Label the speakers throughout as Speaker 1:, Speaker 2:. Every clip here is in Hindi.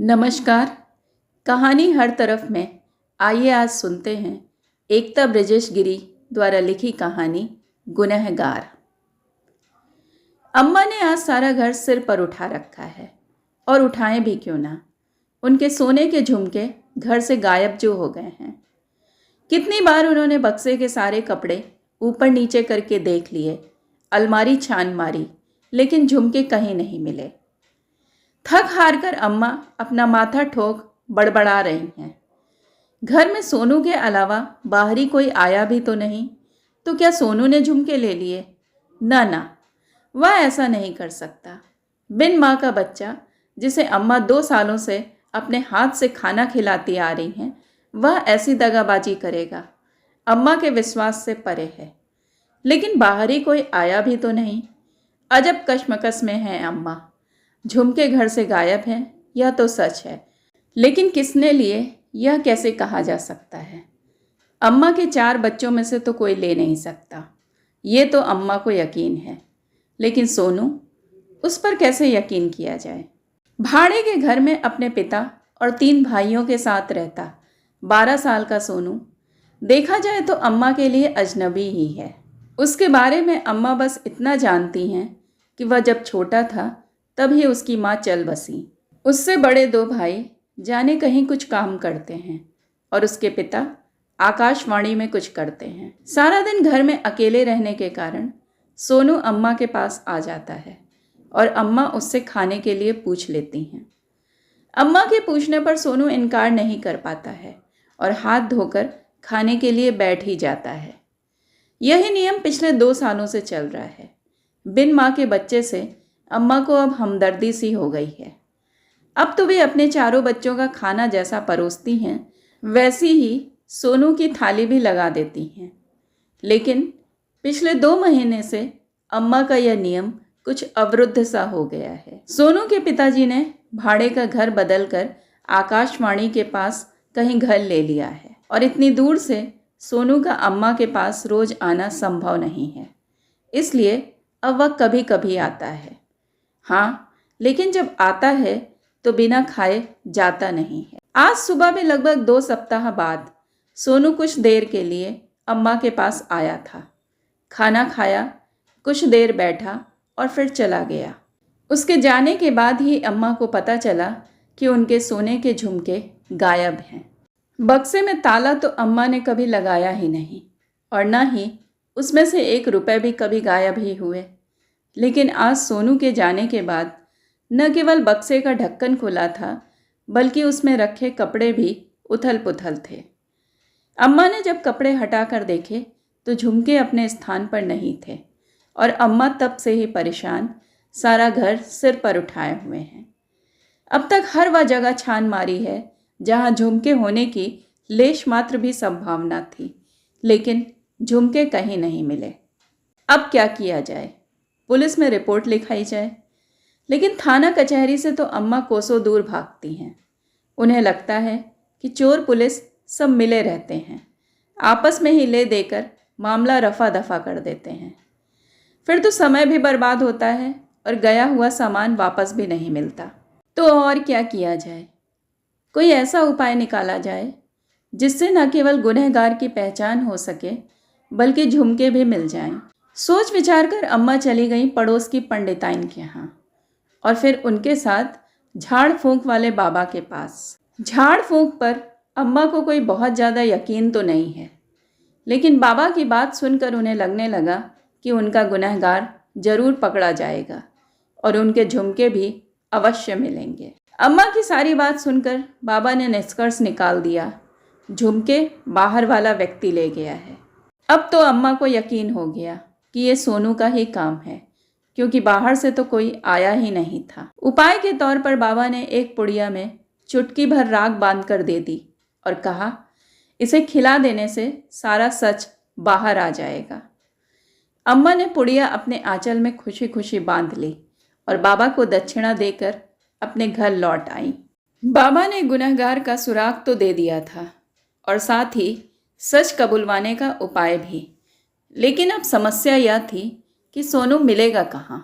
Speaker 1: नमस्कार। कहानी हर तरफ में आइए आज सुनते हैं एकता ब्रजेश गिरी द्वारा लिखी कहानी गुनहगार। अम्मा ने आज सारा घर सिर पर उठा रखा है और उठाएं भी क्यों ना। उनके सोने के झुमके घर से गायब जो हो गए हैं। कितनी बार उन्होंने बक्से के सारे कपड़े ऊपर नीचे करके देख लिए, अलमारी छान मारी, लेकिन झुमके कहीं नहीं मिले। थक हार कर अम्मा अपना माथा ठोक बड़बड़ा रही हैं। घर में सोनू के अलावा बाहरी कोई आया भी तो नहीं, तो क्या सोनू ने झुमके ले लिए? ना, वह ऐसा नहीं कर सकता। बिन माँ का बच्चा जिसे अम्मा 2 सालों से अपने हाथ से खाना खिलाती आ रही हैं, वह ऐसी दगाबाजी करेगा? अम्मा के विश्वास से परे है। लेकिन बाहरी कोई आया भी तो नहीं। अजब कशमकश में है अम्मा। झुमके घर से गायब हैं, यह तो सच है, लेकिन किसने लिए यह कैसे कहा जा सकता है? अम्मा के 4 बच्चों में से तो कोई ले नहीं सकता, ये तो अम्मा को यकीन है। लेकिन सोनू, उस पर कैसे यकीन किया जाए? भाड़े के घर में अपने पिता और 3 भाइयों के साथ रहता 12 साल का सोनू देखा जाए तो अम्मा के लिए अजनबी ही है। उसके बारे में अम्मा बस इतना जानती हैं कि वह जब छोटा था तभी उसकी माँ चल बसी। उससे बड़े 2 भाई जाने कहीं कुछ काम करते हैं और उसके पिता आकाशवाणी में कुछ करते हैं। सारा दिन घर में अकेले रहने के कारण सोनू अम्मा के पास आ जाता है और अम्मा उससे खाने के लिए पूछ लेती हैं। अम्मा के पूछने पर सोनू इनकार नहीं कर पाता है और हाथ धोकर खाने के लिए बैठ ही जाता है। यही नियम पिछले 2 सालों से चल रहा है। बिन माँ के बच्चे से अम्मा को अब हमदर्दी सी हो गई है। अब तो वे अपने 4 बच्चों का खाना जैसा परोसती हैं, वैसी ही सोनू की थाली भी लगा देती हैं। लेकिन पिछले 2 महीने से अम्मा का यह नियम कुछ अवरुद्ध सा हो गया है। सोनू के पिताजी ने भाड़े का घर बदलकर आकाशवाणी के पास कहीं घर ले लिया है और इतनी दूर से सोनू का अम्मा के पास रोज आना संभव नहीं है। इसलिए अब वह कभी कभी आता है। हाँ, लेकिन जब आता है तो बिना खाए जाता नहीं है। आज सुबह में लगभग 2 सप्ताह बाद सोनू कुछ देर के लिए अम्मा के पास आया था। खाना खाया, कुछ देर बैठा और फिर चला गया। उसके जाने के बाद ही अम्मा को पता चला कि उनके सोने के झुमके गायब हैं। बक्से में ताला तो अम्मा ने कभी लगाया ही नहीं और न ही उसमें से 1 रुपए भी कभी गायब ही हुए। लेकिन आज सोनू के जाने के बाद न केवल बक्से का ढक्कन खुला था, बल्कि उसमें रखे कपड़े भी उथल पुथल थे। अम्मा ने जब कपड़े हटाकर देखे तो झुमके अपने स्थान पर नहीं थे और अम्मा तब से ही परेशान, सारा घर सिर पर उठाए हुए हैं। अब तक हर वह जगह छान मारी है जहाँ झुमके होने की लेश मात्र भी संभावना थी, लेकिन झुमके कहीं नहीं मिले। अब क्या किया जाए? पुलिस में रिपोर्ट लिखाई जाए? लेकिन थाना कचहरी से तो अम्मा कोसों दूर भागती हैं। उन्हें लगता है कि चोर पुलिस सब मिले रहते हैं, आपस में ही ले देकर मामला रफा दफा कर देते हैं। फिर तो समय भी बर्बाद होता है और गया हुआ सामान वापस भी नहीं मिलता। तो और क्या किया जाए? कोई ऐसा उपाय निकाला जाए जिससे न केवल गुनहगार की पहचान हो सके, बल्कि झुमके भी मिल जाएं। सोच विचार कर अम्मा चली गई पड़ोस की पंडिताइन के यहाँ और फिर उनके साथ झाड़ फूंक वाले बाबा के पास। झाड़ फूंक पर अम्मा को कोई बहुत ज़्यादा यकीन तो नहीं है, लेकिन बाबा की बात सुनकर उन्हें लगने लगा कि उनका गुनहगार जरूर पकड़ा जाएगा और उनके झुमके भी अवश्य मिलेंगे। अम्मा की सारी बात सुनकर बाबा ने निष्कर्ष निकाल दिया, झुमके बाहर वाला व्यक्ति ले गया है। अब तो अम्मा को यकीन हो गया कि ये सोनू का ही काम है, क्योंकि बाहर से तो कोई आया ही नहीं था। उपाय के तौर पर बाबा ने एक पुड़िया में चुटकी भर राख बांधकर दे दी और कहा, इसे खिला देने से सारा सच बाहर आ जाएगा। अम्मा ने पुड़िया अपने आंचल में खुशी खुशी बांध ली और बाबा को दक्षिणा देकर अपने घर लौट आई। बाबा ने गुनहगार का सुराग तो दे दिया था और साथ ही सच कबुलवाने का उपाय भी। लेकिन अब समस्या यह थी कि सोनू मिलेगा कहाँ?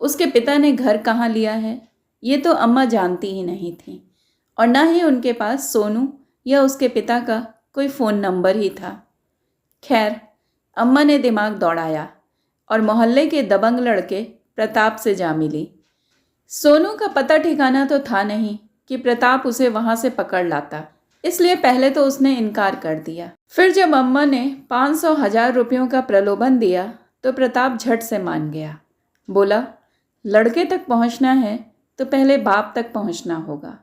Speaker 1: उसके पिता ने घर कहाँ लिया है, ये तो अम्मा जानती ही नहीं थी, और ना ही उनके पास सोनू या उसके पिता का कोई फ़ोन नंबर ही था। खैर, अम्मा ने दिमाग दौड़ाया और मोहल्ले के दबंग लड़के प्रताप से जा मिली। सोनू का पता ठिकाना तो था नहीं कि प्रताप उसे वहाँ से पकड़ लाता, इसलिए पहले तो उसने इनकार कर दिया। फिर जब अम्मा ने 500,000 रुपयों का प्रलोभन दिया तो प्रताप झट से मान गया। बोला, लड़के तक पहुँचना है तो पहले बाप तक पहुँचना होगा।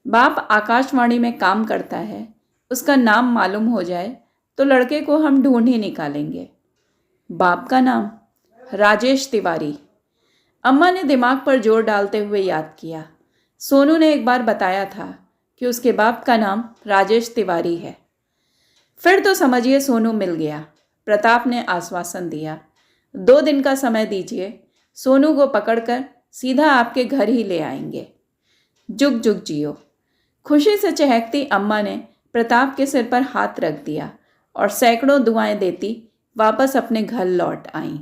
Speaker 1: बाप आकाशवाणी में काम करता है, उसका नाम मालूम हो जाए तो लड़के को हम ढूंढ ही निकालेंगे। बाप का नाम? राजेश तिवारी। अम्मा ने दिमाग पर जोर डालते हुए याद किया। सोनू ने एक बार बताया था कि उसके बाप का नाम राजेश तिवारी है। फिर तो समझिए सोनू मिल गया। प्रताप ने आश्वासन दिया, 2 दिन का समय दीजिए, सोनू को पकड़कर सीधा आपके घर ही ले आएंगे। जुग जुग जियो। खुशी से चहकती अम्मा ने प्रताप के सिर पर हाथ रख दिया और सैकड़ों दुआएं देती वापस अपने घर लौट आईं।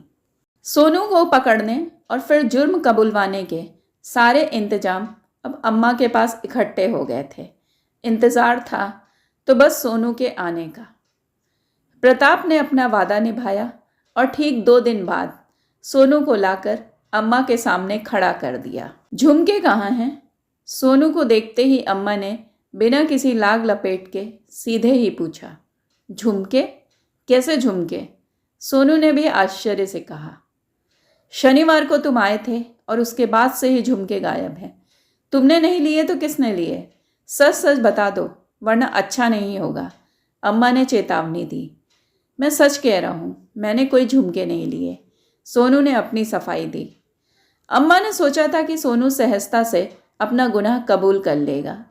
Speaker 1: सोनू को पकड़ने और फिर जुर्म कबूलवाने के सारे इंतजाम अब अम्मा के पास इकट्ठे हो गए थे। इंतज़ार था तो बस सोनू के आने का। प्रताप ने अपना वादा निभाया और ठीक 2 दिन बाद सोनू को लाकर अम्मा के सामने खड़ा कर दिया। झुमके कहाँ हैं? सोनू को देखते ही अम्मा ने बिना किसी लाग लपेट के सीधे ही पूछा। झुमके? कैसे झुमके? सोनू ने भी आश्चर्य से कहा। शनिवार को तुम आए थे और उसके बाद से ही झुमके गायब हैं। तुमने नहीं लिए तो किसने लिए? सच सच बता दो, वरना अच्छा नहीं होगा, अम्मा ने चेतावनी दी। मैं सच कह रहा हूँ, मैंने कोई झुमके नहीं लिए, सोनू ने अपनी सफाई दी। अम्मा ने सोचा था कि सोनू सहजता से अपना गुनाह कबूल कर लेगा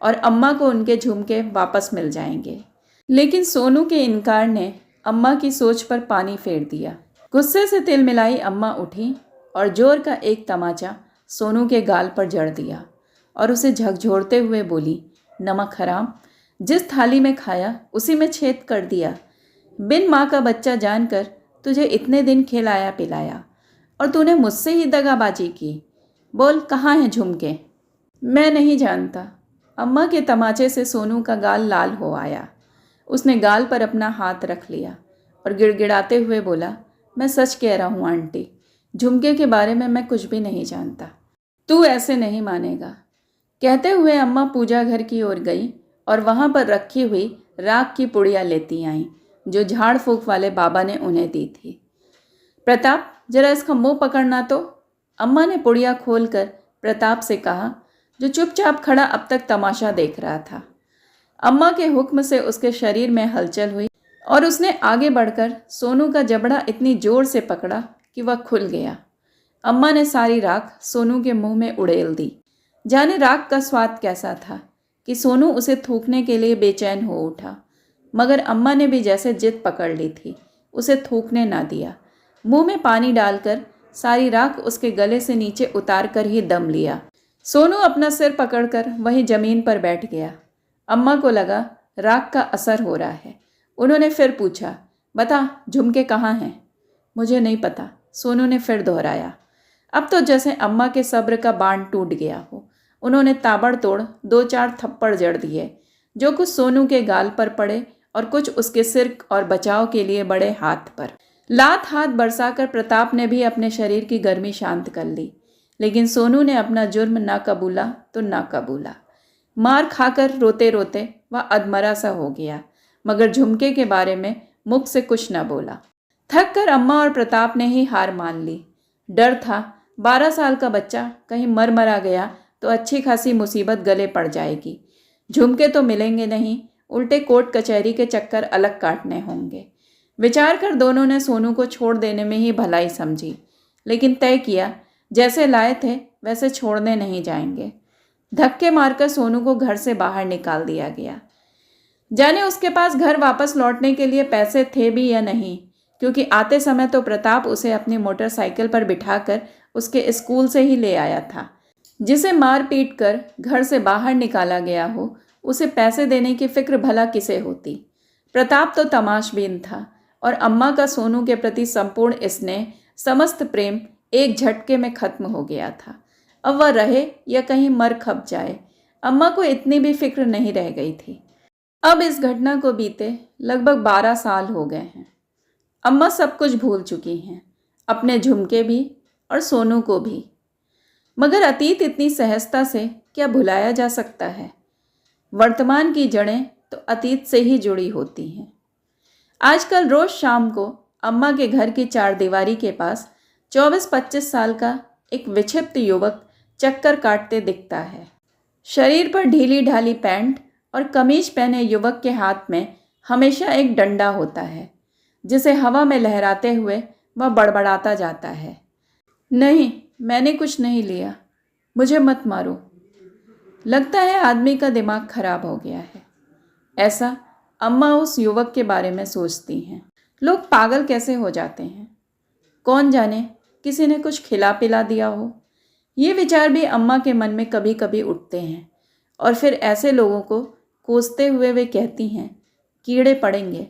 Speaker 1: और अम्मा को उनके झुमके वापस मिल जाएंगे, लेकिन सोनू के इनकार ने अम्मा की सोच पर पानी फेर दिया। गुस्से से तिल मिलाई अम्मा उठी और जोर का एक तमाचा सोनू के गाल पर जड़ दिया और उसे झकझोरते हुए बोली, नमक हराम, जिस थाली में खाया उसी में छेद कर दिया। बिन माँ का बच्चा जानकर तुझे इतने दिन खिलाया पिलाया और तूने मुझसे ही दगाबाजी की। बोल, कहाँ हैं झुमके? मैं नहीं जानता। अम्मा के तमाचे से सोनू का गाल लाल हो आया। उसने गाल पर अपना हाथ रख लिया और गिड़गिड़ाते हुए बोला, मैं सच कह रहा हूँ आंटी, झुमके के बारे में मैं कुछ भी नहीं जानता। तू ऐसे नहीं मानेगा। कहते हुए अम्मा पूजा घर की ओर गई और वहाँ पर रखी हुई राख की पुड़िया लेती आईं, जो झाड़ फूक वाले बाबा ने उन्हें दी थी। प्रताप, जरा इसका मुंह पकड़ना तो, अम्मा ने पुड़िया खोलकर प्रताप से कहा, जो चुपचाप खड़ा अब तक तमाशा देख रहा था। अम्मा के हुक्म से उसके शरीर में हलचल हुई और उसने आगे बढ़कर सोनू का जबड़ा इतनी जोर से पकड़ा कि वह खुल गया। अम्मा ने सारी राख सोनू के मुंह में उड़ेल दी। जाने राख का स्वाद कैसा था कि सोनू उसे थूकने के लिए बेचैन हो उठा, मगर अम्मा ने भी जैसे जिद पकड़ ली थी, उसे थूकने ना दिया। मुंह में पानी डालकर सारी राख उसके गले से नीचे उतार कर ही दम लिया। सोनू अपना सिर पकड़कर वहीं जमीन पर बैठ गया। अम्मा को लगा राख का असर हो रहा है। उन्होंने फिर पूछा, बता, झुमके कहाँ हैं? मुझे नहीं पता, सोनू ने फिर दोहराया। अब तो जैसे अम्मा के सब्र का बांध टूट गया हो। उन्होंने ताबड़तोड़ 2-4 थप्पड़ जड़ दिए, जो कुछ सोनू के गाल पर पड़े और कुछ उसके सिर और बचाव के लिए बड़े हाथ पर। लात हाथ बरसाकर प्रताप ने भी अपने शरीर की गर्मी शांत कर ली, लेकिन सोनू ने अपना जुर्म ना कबूला तो ना कबूला। मार खाकर रोते रोते वह अधमरा सा हो गया, मगर झुमके के बारे में मुख से कुछ न बोला। थक कर अम्मा और प्रताप ने ही हार मान ली। डर था 12 साल का बच्चा कहीं मर मरा गया तो अच्छी खासी मुसीबत गले पड़ जाएगी। झुमके तो मिलेंगे नहीं, उल्टे कोर्ट कचहरी के चक्कर अलग काटने होंगे। विचार कर दोनों ने सोनू को छोड़ देने में ही भलाई समझी, लेकिन तय किया जैसे लाए थे वैसे छोड़ने नहीं जाएंगे। धक्के मारकर सोनू को घर से बाहर निकाल दिया गया। जाने उसके पास घर वापस लौटने के लिए पैसे थे भी या नहीं, क्योंकि आते समय तो प्रताप उसे अपनी मोटरसाइकिल पर बिठाकर उसके स्कूल से ही ले आया था। जिसे मार पीट कर घर से बाहर निकाला गया हो, उसे पैसे देने की फिक्र भला किसे होती। प्रताप तो तमाशबीन था और अम्मा का सोनू के प्रति संपूर्ण स्नेह, समस्त प्रेम एक झटके में खत्म हो गया था। अब वह रहे या कहीं मर खप जाए, अम्मा को इतनी भी फिक्र नहीं रह गई थी। अब इस घटना को बीते लगभग 12 साल हो गए हैं। अम्मा सब कुछ भूल चुकी हैं, अपने झुमके भी और सोनू को भी। मगर अतीत इतनी सहजता से क्या भुलाया जा सकता है? वर्तमान की जड़ें तो अतीत से ही जुड़ी होती हैं। आजकल रोज शाम को अम्मा के घर की चारदीवारी के पास 24-25 साल का एक विक्षिप्त युवक चक्कर काटते दिखता है। शरीर पर ढीली ढाली पैंट और कमीज पहने युवक के हाथ में हमेशा एक डंडा होता है, जिसे हवा में लहराते हुए वह बड़बड़ाता जाता है, नहीं, मैंने कुछ नहीं लिया, मुझे मत मारो। लगता है आदमी का दिमाग खराब हो गया है। ऐसा अम्मा उस युवक के बारे में सोचती हैं। लोग पागल कैसे हो जाते हैं? कौन जाने किसी ने कुछ खिला पिला दिया हो। ये विचार भी अम्मा के मन में कभी कभी उठते हैं और फिर ऐसे लोगों को कोसते हुए वे कहती हैं, कीड़े पड़ेंगे,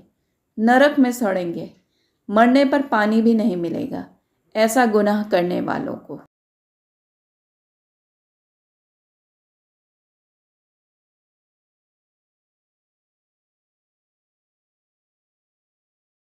Speaker 1: नरक में सड़ेंगे, मरने पर पानी भी नहीं मिलेगा ऐसा गुनाह करने वालों को।